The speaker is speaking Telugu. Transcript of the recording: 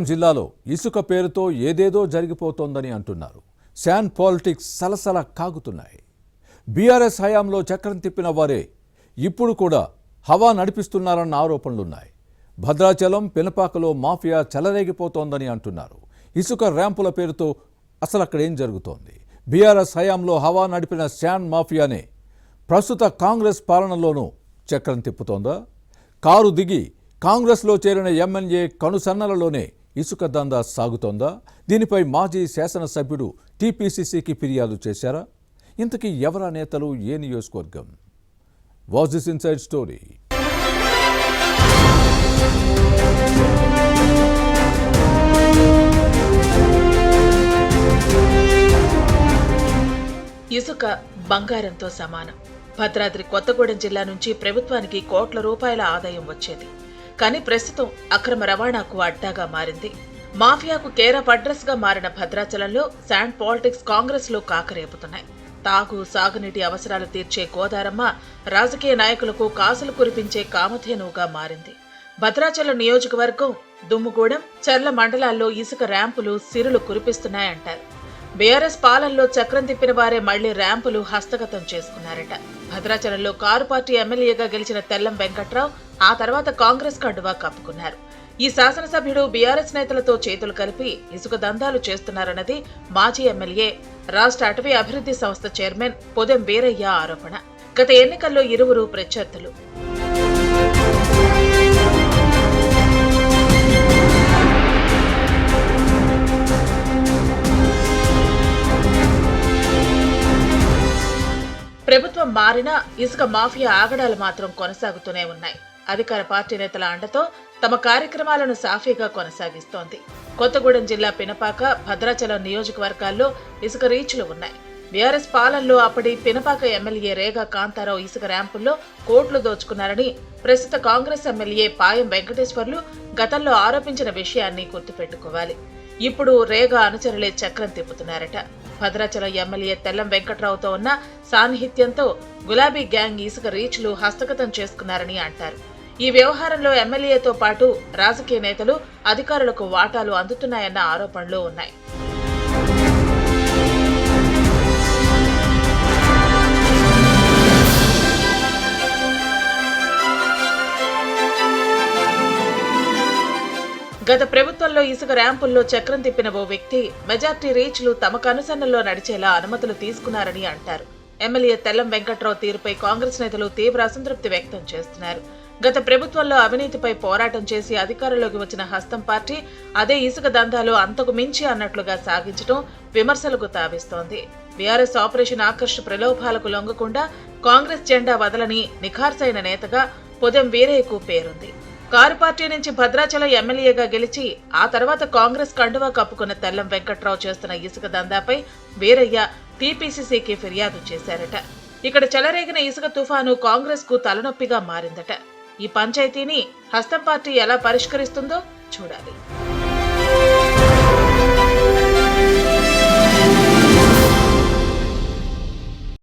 జిల్లాలో ఇసుక పేరుతో ఏదేదో జరిగిపోతోందని అంటున్నారు. శాన్ పాలిటిక్స్ సలసల కాగుతున్నాయి. బీఆర్ఎస్ హయాంలో చక్రం తిప్పిన వారే ఇప్పుడు కూడా హవా నడిపిస్తున్నారన్న ఆరోపణలున్నాయి. భద్రాచలం పినపాకలో మాఫియా చెలరేగిపోతోందని అంటున్నారు. ఇసుక ర్యాంపుల పేరుతో అసలు అక్కడ ఏం జరుగుతోంది? బీఆర్ఎస్ హయాంలో హవా నడిపిన శాన్ మాఫియానే ప్రస్తుత కాంగ్రెస్ పాలనలోనూ చక్రం తిప్పుతోందా? కారు దిగి కాంగ్రెస్లో చేరిన ఎమ్మెల్యే కనుసన్నలలోనే ఇసుక దందా సాగుతోందా? దీనిపై మాజీ శాసనసభ్యుడు టీపీసీసీకి ఫిర్యాదు చేశారా? ఇంతకీ ఎవరా నేతలు, ఏ నియోజకవర్గం? Watch this inside story. ఇసుక బంగారంతో సమానం. భద్రాద్రి కొత్తగూడెం జిల్లా నుంచి ప్రభుత్వానికి కోట్ల రూపాయల ఆదాయం వచ్చేది. కానీ ప్రస్తుతం అక్రమ రవాణాకు అడ్డాగా మారింది. మాఫియాకు కేరాఫ్ అడ్రస్ గా మారిన భద్రాచలంలో శాండ్ పాలిటిక్స్ కాంగ్రెస్ లో కాకరేపుతున్నాయి. తాగు సాగునీటి అవసరాలు తీర్చే గోదారమ్మ రాజకీయ నాయకులకు కాసులు కురిపించే కామధేనువుగా మారింది. భద్రాచలం నియోజకవర్గం దుమ్ముగూడెం, చర్ల మండలాల్లో ఇసుక ర్యాంపులు సిరులు కురిపిస్తున్నాయంటారు. బీఆర్ఎస్ పాలనలో చక్రం తిప్పిన వారే మళ్లీ ర్యాంపులు హస్తగతం చేసుకున్నారట. భద్రాచలంలో కారు పార్టీ ఎమ్మెల్యేగా గెలిచిన తెల్లం వెంకట్రావు ఆ తర్వాత కాంగ్రెస్ కండువా కప్పుకున్నారు. ఈ శాసనసభ్యుడు బీఆర్ఎస్ నేతలతో చేతులు కలిపి ఇసుక దందాలు చేస్తున్నారన్నది మాజీ ఎమ్మెల్యే, రాష్ట్ర అటవీ అభివృద్ధి సంస్థ చైర్మన్ పొదెం వీరయ్య ఆరోపణ. గత ఎన్నికల్లో ఇరువురు ప్రత్యర్థులు. ప్రభుత్వం మారినా ఇసుక మాఫియా ఆగడాలు మాత్రం కొనసాగుతూనే ఉన్నాయి. అధికార పార్టీ నేతల అండతో తమ కార్యక్రమాలను సాఫీగా కొనసాగిస్తోంది. కొత్తగూడెం జిల్లా పినపాక, భద్రాచలం నియోజకవర్గాల్లో ఇసుక రీచ్లు ఉన్నాయి. బీఆర్ఎస్ పాలనలో అప్పటి పినపాక ఎమ్మెల్యే రేగా కాంతారావు ఇసుక ర్యాంపుల్లో కోట్లు దోచుకున్నారని ప్రస్తుత కాంగ్రెస్ ఎమ్మెల్యే పాయం వెంకటేశ్వర్లు గతంలో ఆరోపించిన విషయాన్ని గుర్తుపెట్టుకోవాలి. ఇప్పుడు రేగా అనుచరులే చక్రం తిప్పుతున్నారట. భద్రాచలం ఎమ్మెల్యే తెల్లం వెంకట్రావుతో ఉన్న సాన్నిహిత్యంతో గులాబీ గ్యాంగ్ ఇసుక రీచ్లు హస్తగతం చేసుకున్నారని అంటారు. ఈ వ్యవహారంలో ఎమ్మెల్యేతో పాటు రాజకీయ నేతలు, అధికారులకు వాటాలు అందుతున్నాయన్న ఆరోపణలు ఉన్నాయి. గత ప్రభుత్వంలో ఇసుక ర్యాంపుల్లో చక్రం తిప్పిన ఓ వ్యక్తి మెజార్టీ రీచ్లు తమకు అనుసరణలో నడిచేలా అనుమతులు తీసుకున్నారని అంటారు. ఎమ్మెల్యే తెల్లం వెంకట్రావు తీరుపై కాంగ్రెస్ నేతలు తీవ్ర అసంతృప్తి వ్యక్తం చేస్తున్నారు. గత ప్రభుత్వంలో అవినీతిపై పోరాటం చేసి అధికారంలోకి వచ్చిన హస్తం పార్టీ అదే ఇసుక దందాలు అంతకు మించి అన్నట్లుగా సాగించడం విమర్శలకు తావిస్తోంది. బీఆర్ఎస్ ఆపరేషన్ ఆకర్ష్ ప్రలోభాలకు లొంగకుండా కాంగ్రెస్ జెండా వదలని నిఖార్సైన నేతగా పొదెం వీరయ్యకు పేరుంది. కారు పార్టీ నుంచి భద్రాచలం ఎమ్మెల్యేగా గెలిచి ఆ తర్వాత కాంగ్రెస్ కండువా కప్పుకున్న తెల్లం వెంకట్రావు చేస్తున్న ఇసుక దందాపై వీరయ్య టీపీసీసీకి ఫిర్యాదు చేశారట. ఇక్కడ చెలరేగిన ఇసుక తుఫాను కాంగ్రెస్ కు తలనొప్పిగా మారిందట. ఈ పంచాయతీని హస్తం పార్టీ ఎలా పరిష్కరిస్తుందో చూడాలి.